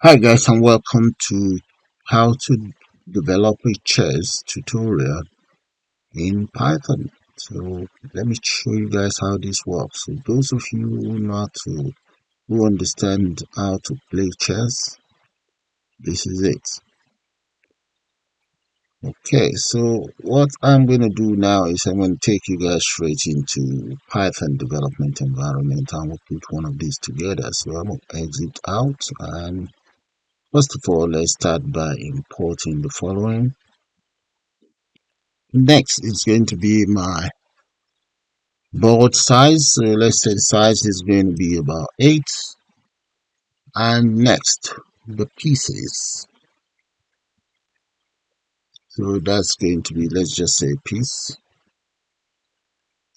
Hi guys, and welcome to how to develop a chess tutorial in Python. So let me show you guys how this works. So those of you who understand how to play chess, this is it. Okay, so what I'm going to do now is I'm going to take you guys straight into Python development environment, and we'll put one of these together. So I'm going to exit out, and first of all, let's start by importing the following. Next is going to be my board size. So let's say the size is going to be about 8. And next, the pieces. So that's going to be, let's just say piece.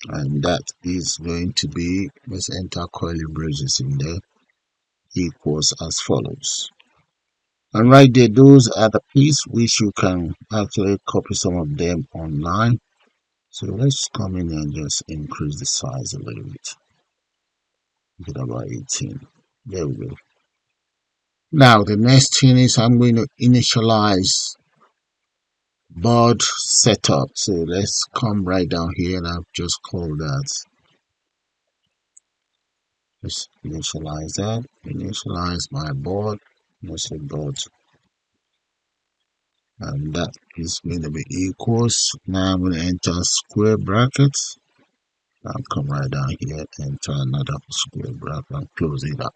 And that is going to be, let's enter curly braces in there, equals as follows. And right there, those are the piece which you can actually copy some of them online. So let's come in and just increase the size a little bit. Get about 18. There we go. Now the next thing is I'm going to initialize board setup. So let's come right down here and I've just called that. Let's initialize that. Initialize my board. Initial board. And that is going to be equals. Now I'm going to enter square brackets. I'll come right down here, enter another square bracket and close it up.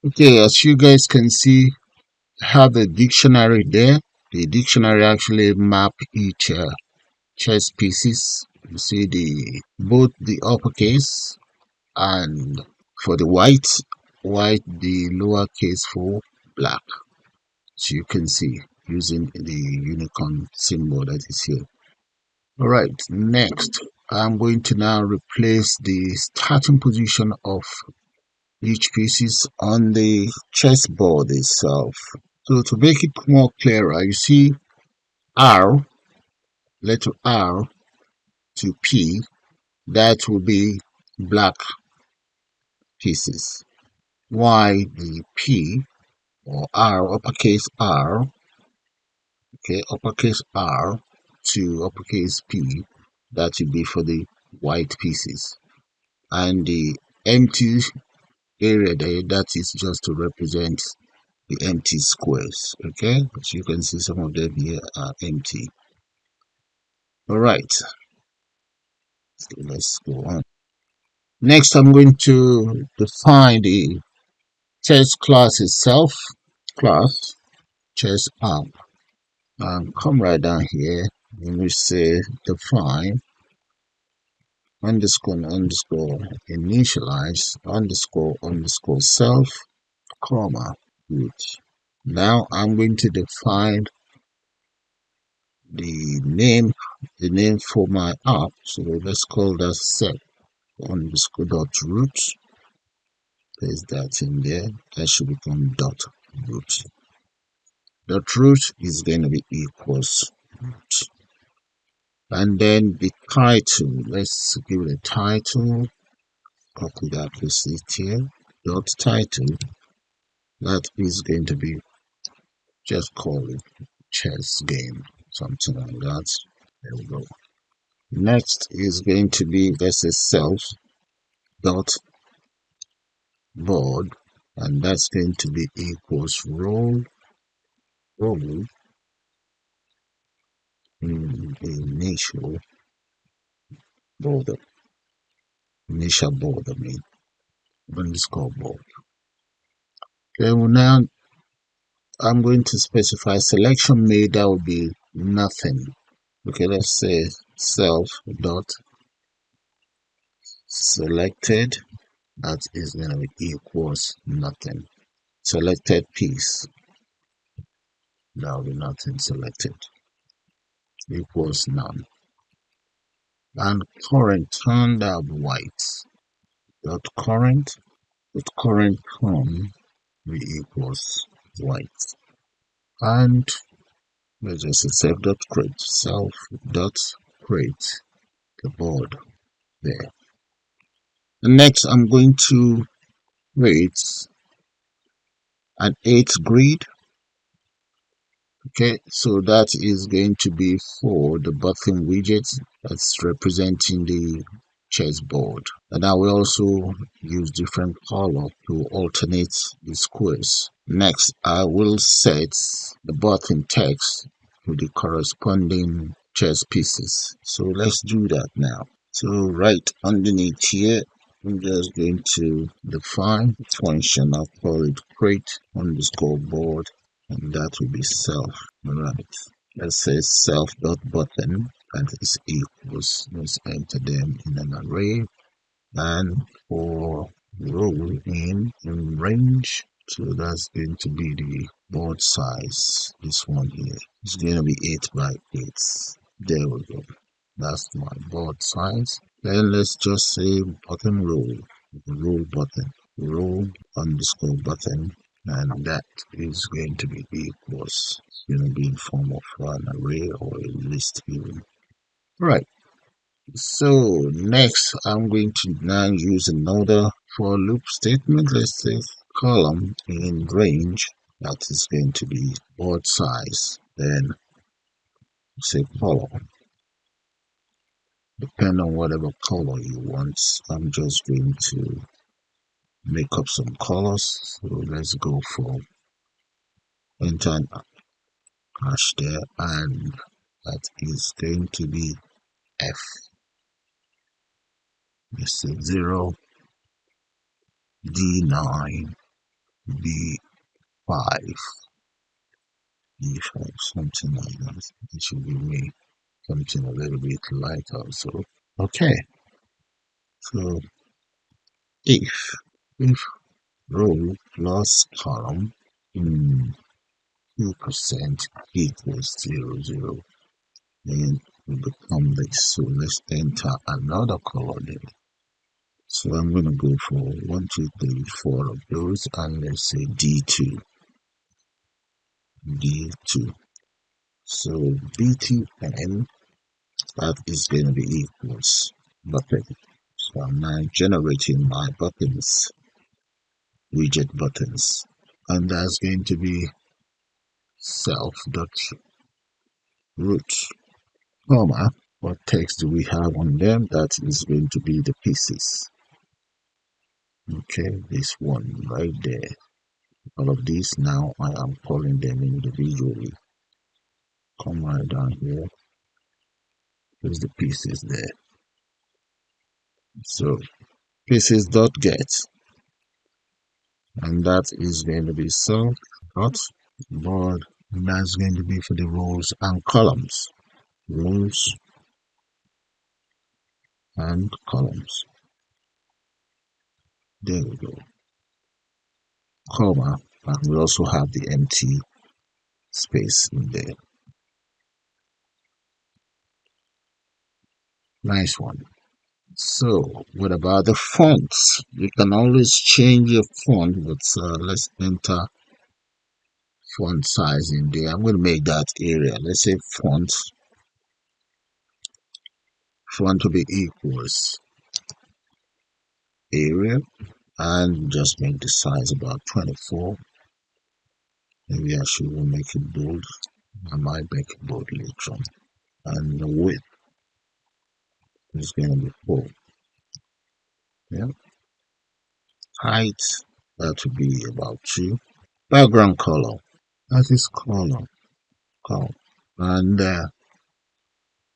Okay, as you guys can see, have a dictionary there. The dictionary actually map each chess pieces. You see both the uppercase and for the white the lowercase for black. So you can see using the unicorn symbol that is here. All right, next I'm going to now replace the starting position of each pieces on the chessboard itself. So to make it more clearer, you see R, letter R to P, that will be black pieces. Y the P or R, uppercase R, okay, uppercase R to uppercase P, that will be for the white pieces. And the empty area there, that is just to represent the empty squares, okay? But you can see some of them here are empty. All right, so let's go on. Next, I'm going to define the chess class itself. Class chess app. Come right down here and we say define underscore initialize underscore self comma root. Now I'm going to define the name for my app. So let's call that set underscore dot root. Paste that in there. That should become dot root. Dot root is going to be equals root. And then the title, let's give it a title. Copy that, paste it here. Dot title, that is going to be, just call it chess game, something like that. There we go. Next is going to be, let's say self dot board, and that's going to be equals roll initial border, initial board, I mean, underscore board. Okay, well now I'm going to specify selection made, that will be nothing. Okay, let's say self dot selected, that is going to be equals nothing. Selected piece, that will be nothing selected, equals none. And current turn, that will be white. Dot current with current turn will equals white. And let's just say self dot create the board there. And next I'm going to create an 8 grid. Okay, so that is going to be for the button widget that's representing the chessboard. And I will also use different color to alternate the squares. Next, I will set the button text to the corresponding chess pieces. So let's do that now. So right underneath here, I'm just going to define a function. I'll call it create underscore board, and that will be self. All right. Let's say self dot button that is equals. Let's enter them in an array, and for row in range. So that's going to be the board size. This one here is going to be 8 by 8. There we go. That's my board size. Then let's just say button row button, row underscore button, and that is going to be equals. It's going to be in form of an array or a list even. Right. So next, I'm going to now use another for loop statement. Let's say column in range. That is going to be board size. Then say column. Depending on whatever color you want, I'm just going to make up some colors. So let's go for enter an hash there, and that is going to be F. Let's say 0, D9, B5, E5, something like that. It should be me something a little bit lighter also. Okay, so if row plus column in 2% equals 0, then we become this. So let's enter another color there. So I'm going to go for 1, 2, 3, 4 of those, and let's say D2. D2. So B2N, that is going to be equals button. So I'm now generating my buttons, widget buttons, and that's going to be self dot root, comma, what text do we have on them? That is going to be the pieces. Okay, this one right there. All of these now I am calling them individually. Come right down here. There's the pieces there. So pieces dot get, and that is going to be self dot board, and that's going to be for the rows and columns. Rows and columns. There we go. Comma, and we also have the empty space in there. Nice one. So, what about the fonts? You can always change your font, but let's enter font size in there. I'm going to make that area. Let's say font to be equals area, and just make the size about 24. Maybe I should make it bold. I might make it bold later on. And the width is going to be 4. Yeah. Height, that would be about 2. Background color, that is color. And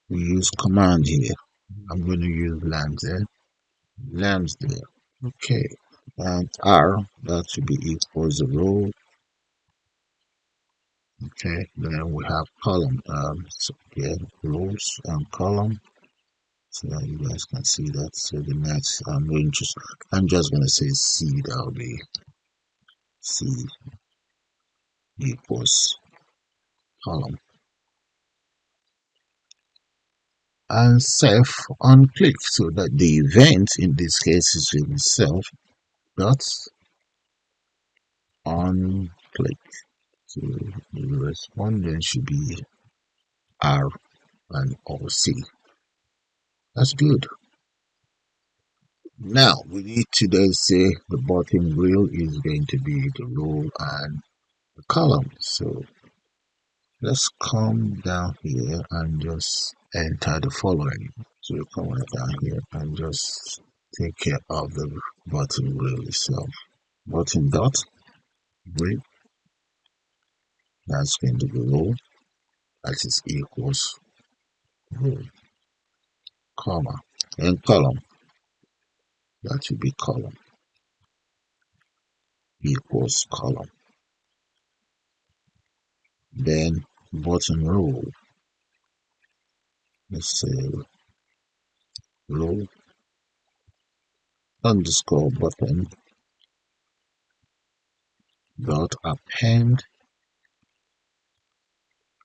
we use command here. I'm going to use lambs there. Okay, and R, that should be equals 0. Okay, then we have column. So yeah, rows and column. So that you guys can see that. So the next, I'm just going to say C. That'll be C equals column. And self on click, so that the event in this case is really self dot on click. So the respondent should be R and or C. That's good. Now we need to then say the bottom row is going to be the row and the column. So let's come down here and just enter the following. So you come right down here and just take care of the bottom row itself. Bottom dot, row, that's going to be row, that is equals row, comma, and column, that should be column, equals column. Then bottom row, let's say row underscore button dot append,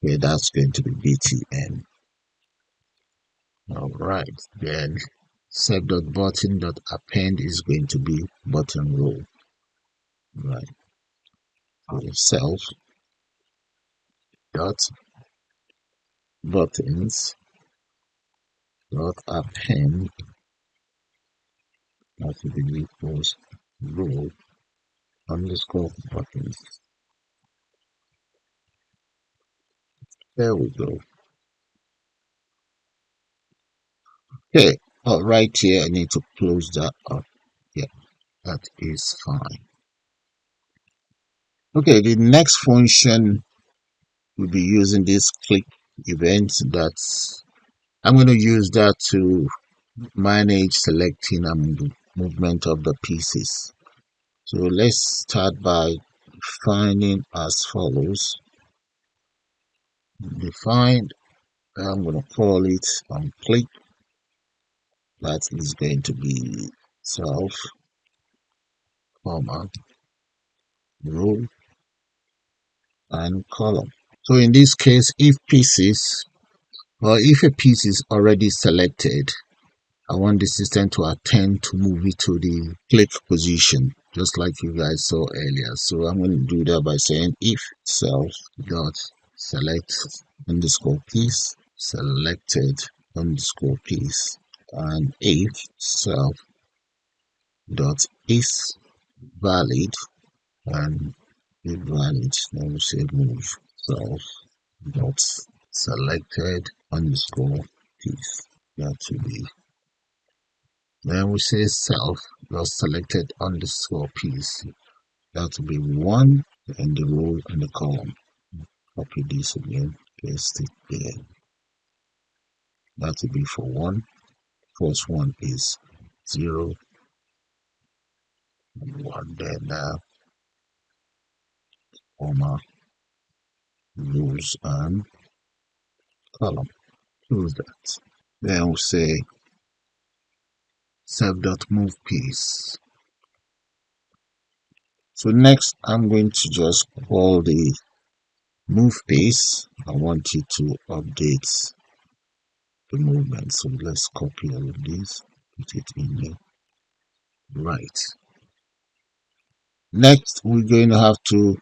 okay, that's going to be btn. All right, then self dot button dot append is going to be button row, right? So self dot buttons dot append, that will be equals row underscore buttons. There we go. Okay, right here I need to close that up. Yeah, that is fine. Okay, the next function we'll be using this click event. That's I'm going to use that to manage selecting and movement of the pieces. So let's start by defining as follows. Define, I'm going to call it click. That is going to be self, comma, row, and column. So in this case, if a piece is already selected, I want the system to attempt to move it to the click position, just like you guys saw earlier. So I'm going to do that by saying if self dot select underscore piece selected underscore piece, and if self dot is valid and invalid, then we say move self dot selected underscore piece. That to be, then we say self dot selected underscore piece. That will be one, and the row and the column. Copy this again, paste it there. That will be for one. First one is 0 and 1. Then comma, rows and column. Close that. Then we'll say self.move piece. So next I'm going to just call the move piece. I want you to update the movement. So let's copy all of these, put it in here. Right. Next, we're going to have to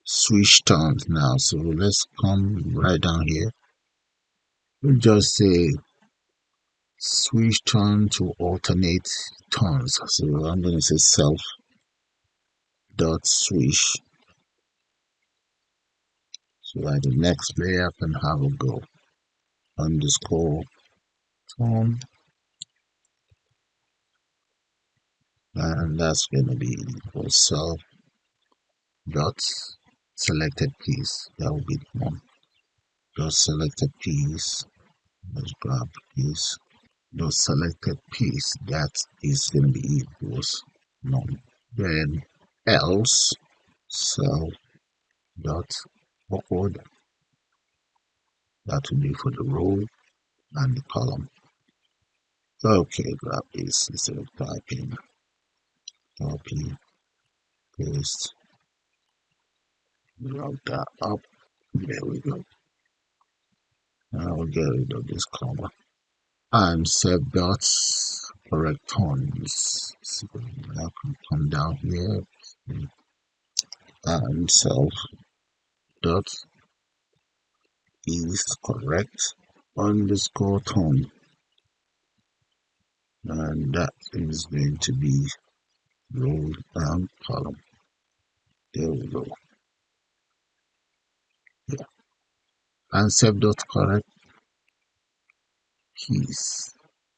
switch turns now. So let's come right down here. We'll just say switch turn to alternate turns. So I'm going to say self dot switch, so that the next player can have a go. Underscore turn, and that's going to be for self dot selected piece. That will be the one. Dot selected piece. Let's grab piece. Dot selected piece. That is going to be equals none. Then else self dot awkward. That will be for the row and the column. Okay, grab this instead of typing. Copy, paste, drag that up. There we go. Now we'll get rid of this comma. And save dots correct tones. So now can come down here and self dot is correct underscore tone. and that is going to be row and column. There we go. Yeah. And self.correct keys.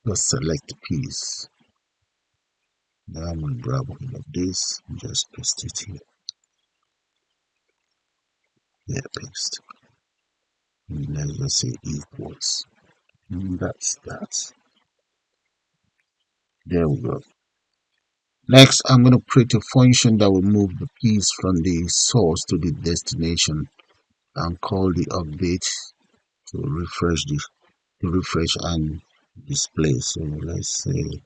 Just select piece. Now I'm going to grab one of this and just paste it here. Yeah, paste. And let's just say equals. And that's that. There we go. Next, I'm going to create a function that will move the piece from the source to the destination and call the update to refresh and display. So let's say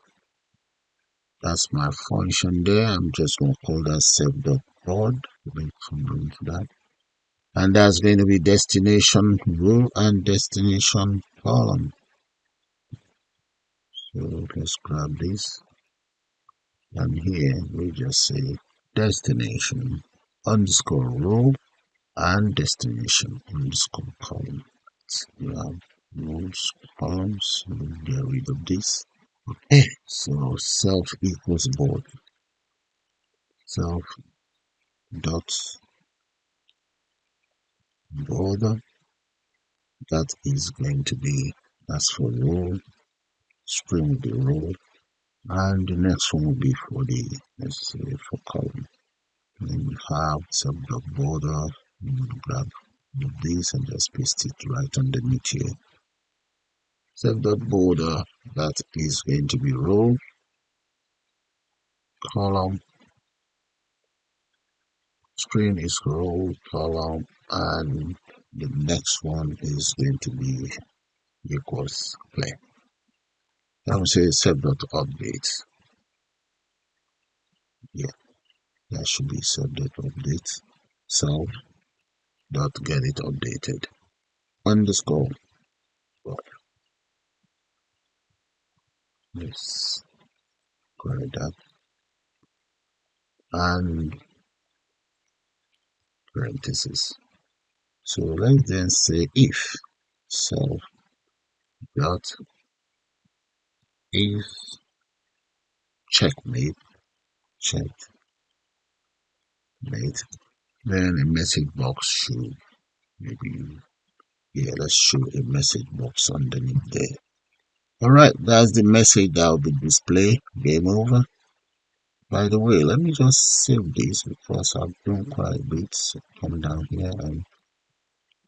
that's my function there. I'm just going to call that self.board. Make some room for that. And that's going to be destination row and destination column. So let's grab this. And here we just say destination underscore row and destination underscore column. We have rows, columns. We'll get rid of this. Okay, so self equals board. Self dot border. That is going to be that's for row. String will be row, and the next one will be for the let's say for column. And then we have self dot border. Grab this and just paste it right underneath here. Self dot border. That is going to be row, column. String is row, column, and the next one is going to be equals play. I would say self.update. Yeah, that should be self.update. Self dot get it updated. Underscore. Let's correct that. And parentheses. So let's then say if self dot if checkmate checkmate, then a message box should maybe yeah, let's show a message box underneath there. Alright, that's the message that will be displayed. Game over. By the way, let me just save this because I've done quite a bit. So come down here and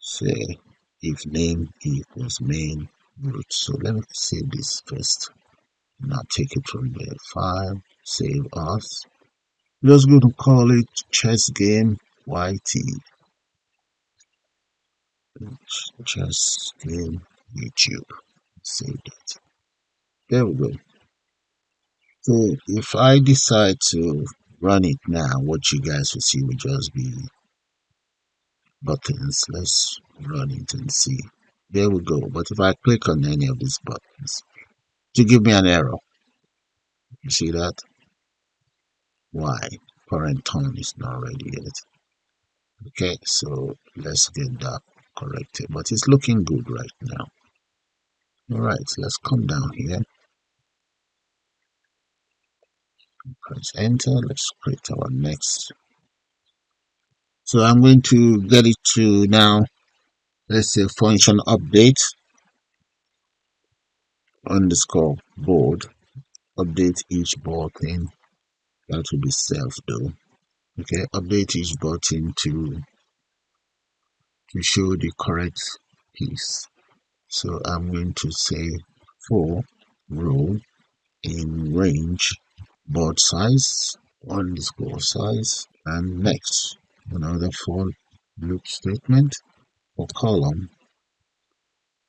say if name equals main root. So let me save this first. And I'll take it from there. File, save as. Just going to call it chess game YT. Chess game YouTube. Save that. There we go. So if I decide to run it now, what you guys will see will just be buttons. Let's run it and see. There we go. But if I click on any of these buttons, to give me an error. You see that? Why? Current tone is not ready yet. Okay, so let's get that corrected. But it's looking good right now. Alright, let's come down here. Press enter. Let's create our next. So I'm going to get it to now. Let's say function update underscore board. Update each button. That will be self though. Okay, update each button to show the correct piece. So I'm going to say for row in range board size underscore size and next another for loop statement for column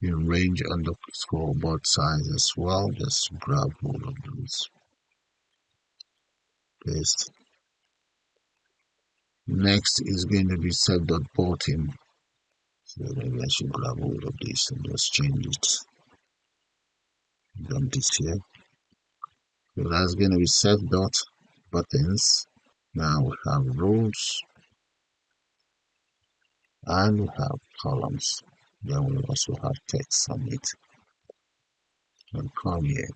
in range underscore board size as well. Just grab all of those, paste. Next is going to be self.bottom. So maybe I should grab all of this and just change it. Done this here. So that's going to be self.buttons. Now we have rows and we have columns. Then we also have text on it. And come here.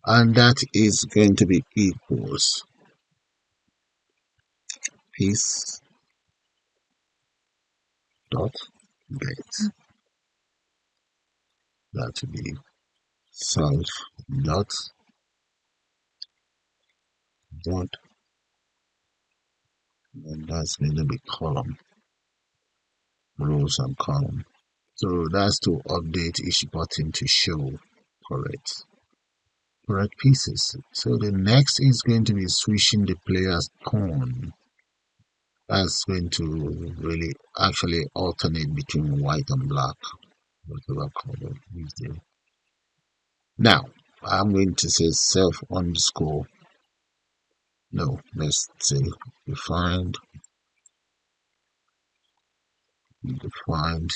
and that is going to be equals piece dot get. That will be self dot dot, and that's going to be column, rows and column. So that's to update each button to show correct pieces. So the next is going to be switching the player's tone. That's going to really actually alternate between white and black, whatever color is there. Now I'm going to say self underscore, no, let's say defined defined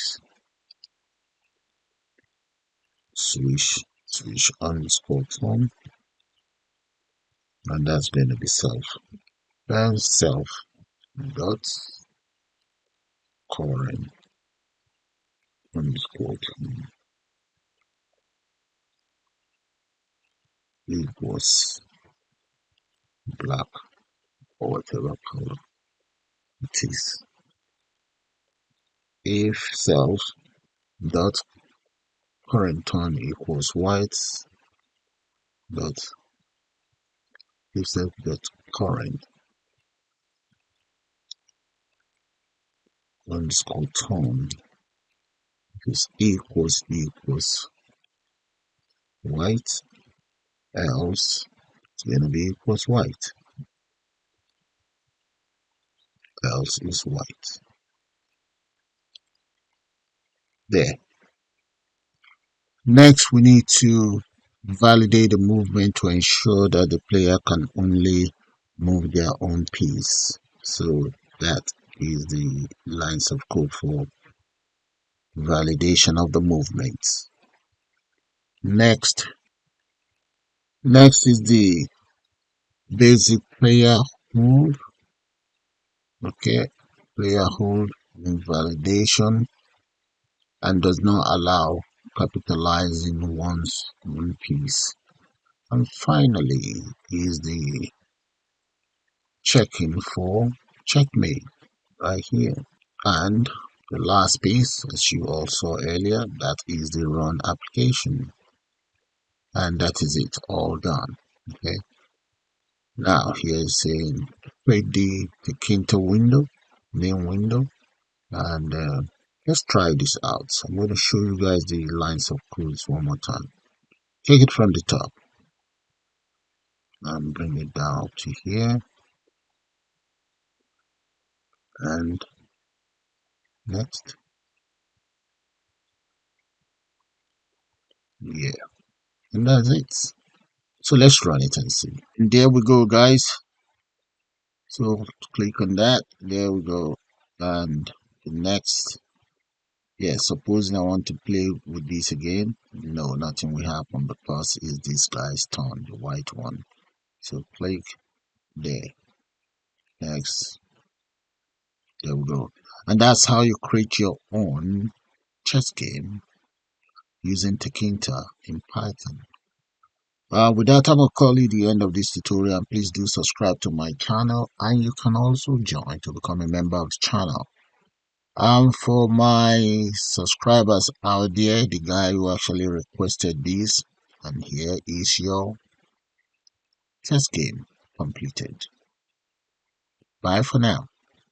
switch underscore tone, and that's going to be self. Then self dot current underscore tone equals black or whatever color it is. If self dot current tone equals white dot if self dot current underscore tone is equals white, else it's gonna be equals white, else is white. There. Next we need to validate the movement to ensure that the player can only move their own piece. So that is the lines of code for validation of the movements. Next is the basic player hold. Okay, player hold invalidation and does not allow capitalizing one's own piece. And finally is the checking for checkmate right here. And the last piece, as you all saw earlier, that is the run application. And that is it, all done. Okay. Now here is saying create the Tkinter window, main window, and let's try this out. So I'm going to show you guys the lines of codes one more time. Take it from the top and bring it down to here, and next, yeah, and that's it. So let's run it and see. And there we go, guys. So click on that. There we go. And the next, yeah, supposing I want to play with this again, no, nothing will happen because it's this guy's turn, the white one. So click there. Next, there we go. And that's how you create your own chess game using Tkinter in Python. With that, I'm going to call it the end of this tutorial. And please do subscribe to my channel, and you can also join to become a member of the channel. For my subscribers out there, the guy who actually requested this, and here is your test game completed. Bye for now.